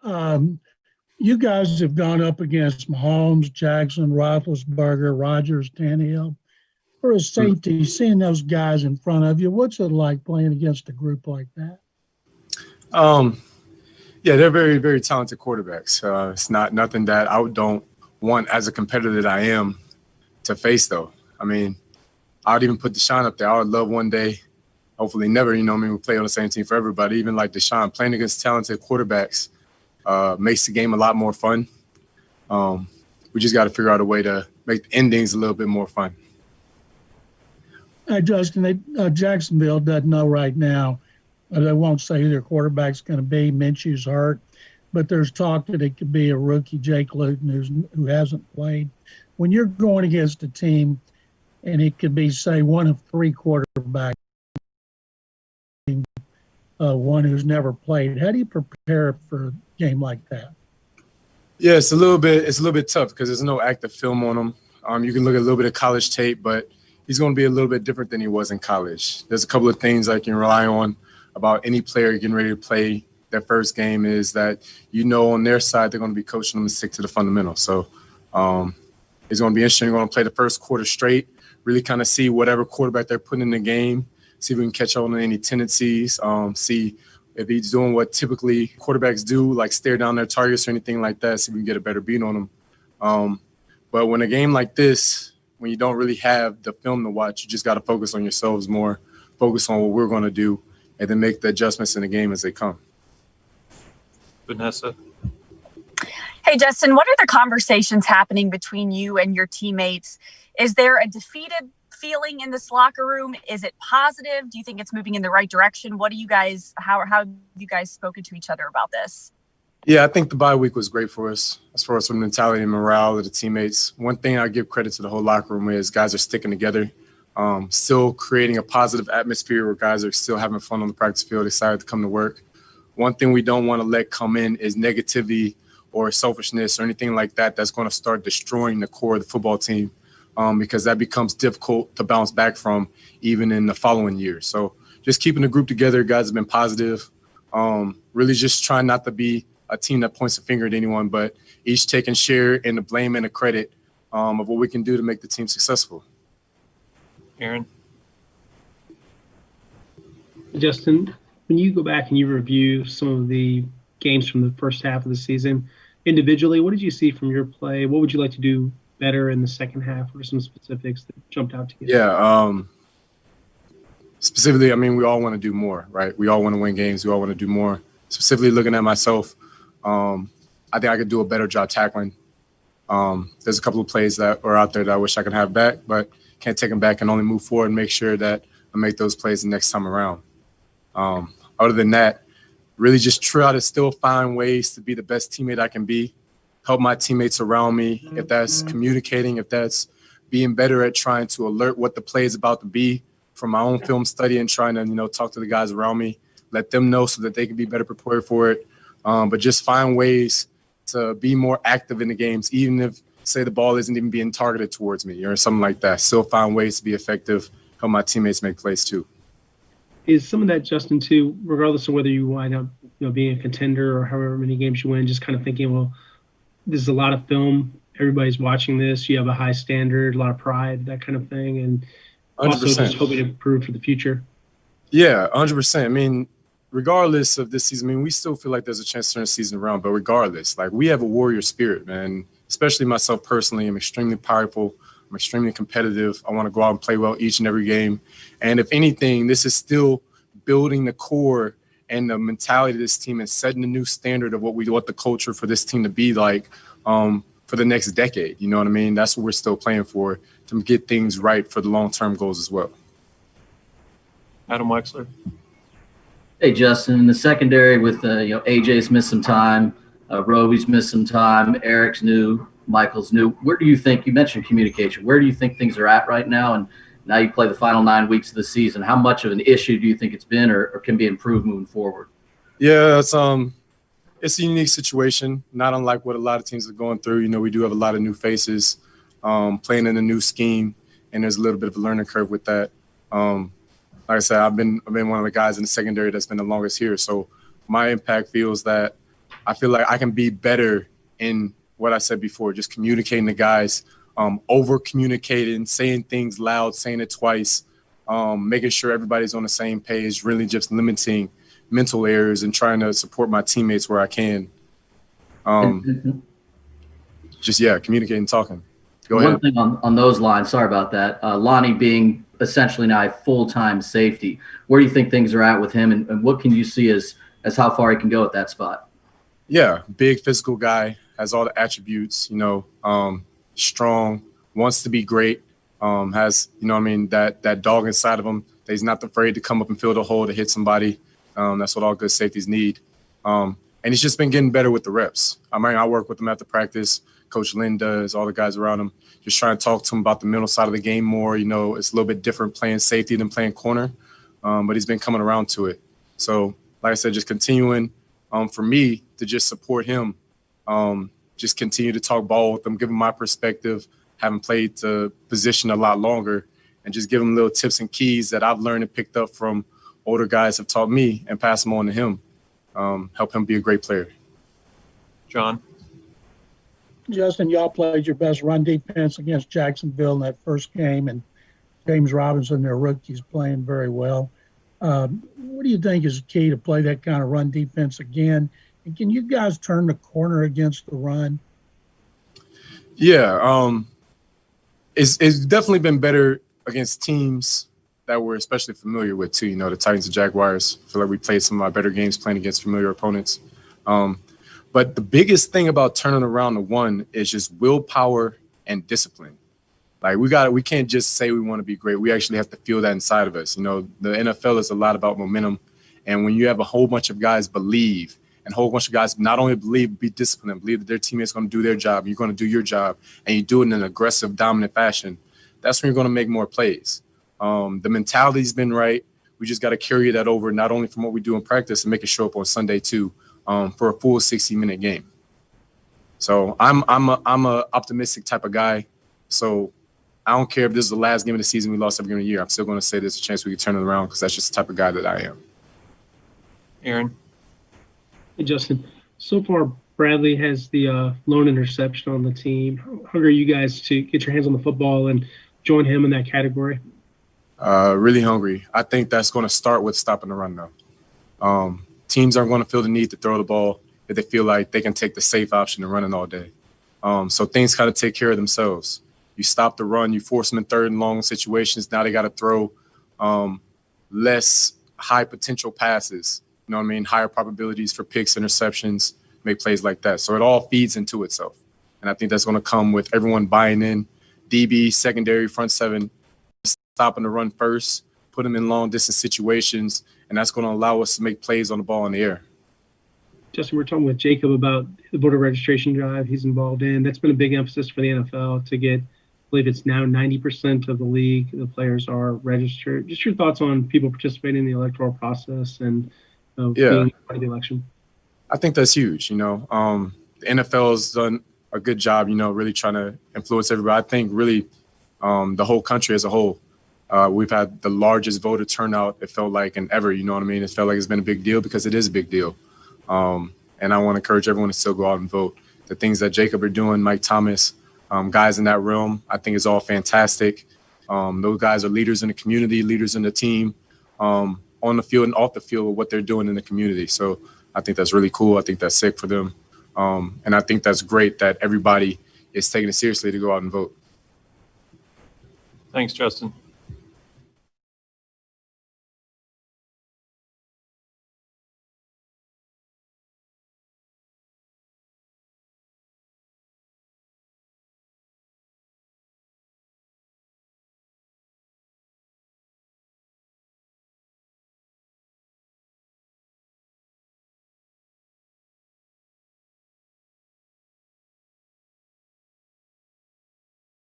Um, you guys have gone up against Mahomes, Jackson, Roethlisberger, Rodgers, Tannehill. For a safety, seeing those guys in front of you, what's it like playing against a group like that? Yeah, they're very, very talented quarterbacks. It's not nothing that I don't want as a competitor that I am to face, though. I mean, I would even put Deshaun up there. I would love one day, hopefully never, we play on the same team forever. But even like Deshaun, playing against talented quarterbacks makes the game a lot more fun. We just got to figure out a way to make the endings a little bit more fun. Justin, Jacksonville doesn't know right now. They won't say who their quarterback's going to be. Minshew's hurt, but there's talk that it could be a rookie, Jake Luton, who hasn't played. When you're going against a team, and it could be, say, one of three quarterbacks, one who's never played, how do you prepare for a game like that? Yeah, it's a little bit tough because there's no active film on him. You can look at a little bit of college tape, but he's going to be a little bit different than he was in college. There's a couple of things I can rely on about any player getting ready to play their first game is that, on their side, they're going to be coaching them to stick to the fundamentals. So it's going to be interesting. We're going to play the first quarter straight, really kind of see whatever quarterback they're putting in the game, see if we can catch on any tendencies, see if he's doing what typically quarterbacks do, like stare down their targets or anything like that, see if we can get a better beat on them. But when a game like this, when you don't really have the film to watch, you just got to focus on yourselves more, focus on what we're going to do, and then make the adjustments in the game as they come. Vanessa. Hey, Justin, what are the conversations happening between you and your teammates? Is there a defeated feeling in this locker room? Is it positive? Do you think it's moving in the right direction? What do you guys, how have you guys spoken to each other about this? Yeah, I think the bye week was great for us as far as the mentality and morale of the teammates. One thing I give credit to the whole locker room is guys are sticking together, still creating a positive atmosphere where guys are still having fun on the practice field, excited to come to work. One thing we don't want to let come in is negativity or selfishness or anything like that that's going to start destroying the core of the football team, because that becomes difficult to bounce back from even in the following year. So just keeping the group together, guys have been positive, really just trying not to be a team that points a finger at anyone, but each taking share in the blame and the credit of what we can do to make the team successful. Aaron? Justin, when you go back and you review some of the games from the first half of the season, individually, what did you see from your play? What would you like to do better in the second half? What are some specifics that jumped out to you? Yeah, specifically, we all want to do more, right? We all want to win games. We all want to do more. Specifically looking at myself, I think I could do a better job tackling. There's a couple of plays that are out there that I wish I could have back, but can't take them back and only move forward and make sure that I make those plays the next time around. Other than that, really just try to still find ways to be the best teammate I can be, help my teammates around me, if that's communicating, if that's being better at trying to alert what the play is about to be from my own film study and trying to, talk to the guys around me, let them know so that they can be better prepared for it. But just find ways to be more active in the games, even if, say, the ball isn't even being targeted towards me or something like that. Still find ways to be effective, help my teammates make plays too. Is some of that, Justin, too, regardless of whether you wind up being a contender or however many games you win, just kind of thinking, well, this is a lot of film. Everybody's watching this. You have a high standard, a lot of pride, that kind of thing. And 100%. Also just hoping to improve for the future. Yeah, 100%. Regardless of this season, we still feel like there's a chance to turn the season around. But regardless, we have a warrior spirit, man. Especially myself personally, I'm extremely powerful. I'm extremely competitive. I want to go out and play well each and every game. And if anything, this is still building the core and the mentality of this team and setting a new standard of what we want the culture for this team to be like for the next decade. You know what I mean? That's what we're still playing for, to get things right for the long-term goals as well. Adam Wexler. Hey, Justin, in the secondary with AJ's missed some time, Roby's missed some time, Eric's new, Michael's new. Where do you think, you mentioned communication, where do you think things are at right now? And now you play the final 9 weeks of the season. How much of an issue do you think it's been or can be improved moving forward? Yeah, it's a unique situation, not unlike what a lot of teams are going through. We do have a lot of new faces playing in a new scheme, and there's a little bit of a learning curve with that. Like I said, I've been one of the guys in the secondary that's been the longest here. So my impact feels that I feel like I can be better in what I said before, just communicating to guys, over communicating, saying things loud, saying it twice, making sure everybody's on the same page, really just limiting mental errors and trying to support my teammates where I can. Communicating, talking. Go ahead. One thing on those lines, sorry about that. Lonnie being essentially now a full-time safety, where do you think things are at with him, and what can you see as how far he can go at that spot? Yeah, big physical guy, has all the attributes, strong, wants to be great, has, that dog inside of him that he's not afraid to come up and fill the hole to hit somebody. That's what all good safeties need. And he's just been getting better with the reps. I work with him after practice. Coach Lynn does, all the guys around him, just trying to talk to him about the mental side of the game more. It's a little bit different playing safety than playing corner, but he's been coming around to it. So, like I said, just continuing for me to just support him, just continue to talk ball with him, give him my perspective, having played the position a lot longer, and just give him little tips and keys that I've learned and picked up from older guys have taught me and pass them on to him, help him be a great player. John? Justin, y'all played your best run defense against Jacksonville in that first game, and James Robinson, their rookies, playing very well. What do you think is key to play that kind of run defense again? And can you guys turn the corner against the run? Yeah, it's definitely been better against teams that we're especially familiar with too. The Titans and Jaguars. I feel like we played some of our better games playing against familiar opponents. But the biggest thing about turning around the one is just willpower and discipline. Like we can't just say we want to be great. We actually have to feel that inside of us. The NFL is a lot about momentum. And when you have a whole bunch of guys believe, and a whole bunch of guys not only believe, be disciplined, believe that their teammates going to do their job, you're going to do your job, and you do it in an aggressive, dominant fashion, that's when you're going to make more plays. The mentality's been right. We just got to carry that over, not only from what we do in practice, and make it show up on Sunday too, for a full 60-minute game. So I'm a optimistic type of guy. So I don't care if this is the last game of the season we lost every game of the year. I'm still going to say there's a chance we can turn it around because that's just the type of guy that I am. Aaron? Hey, Justin. So far, Bradley has the lone interception on the team. How hungry are you guys to get your hands on the football and join him in that category? Really hungry. I think that's going to start with stopping the run, though. Teams aren't going to feel the need to throw the ball if they feel like they can take the safe option and run it all day. So things kind of take care of themselves. You stop the run, you force them in third and long situations. Now they got to throw less high potential passes. Higher probabilities for picks, interceptions, make plays like that. So it all feeds into itself. And I think that's going to come with everyone buying in, DB, secondary, front seven, stopping the run first, put them in long distance situations, and that's going to allow us to make plays on the ball in the air. Justin, we're talking with Jacob about the voter registration drive he's involved in. That's been a big emphasis for the NFL to get, I believe it's now 90% of the league, the players are registered. Just your thoughts on people participating in the electoral process and being part of the election. I think that's huge. The NFL has done a good job, really trying to influence everybody. I think really the whole country as a whole. We've had the largest voter turnout, it felt like, in ever, It felt like it's been a big deal because it is a big deal. And I want to encourage everyone to still go out and vote. The things that Jacob are doing, Mike Thomas, guys in that realm, I think is all fantastic. Those guys are leaders in the community, leaders in the team, on the field and off the field with what they're doing in the community. So I think that's really cool. I think that's sick for them. And I think that's great that everybody is taking it seriously to go out and vote. Thanks, Justin.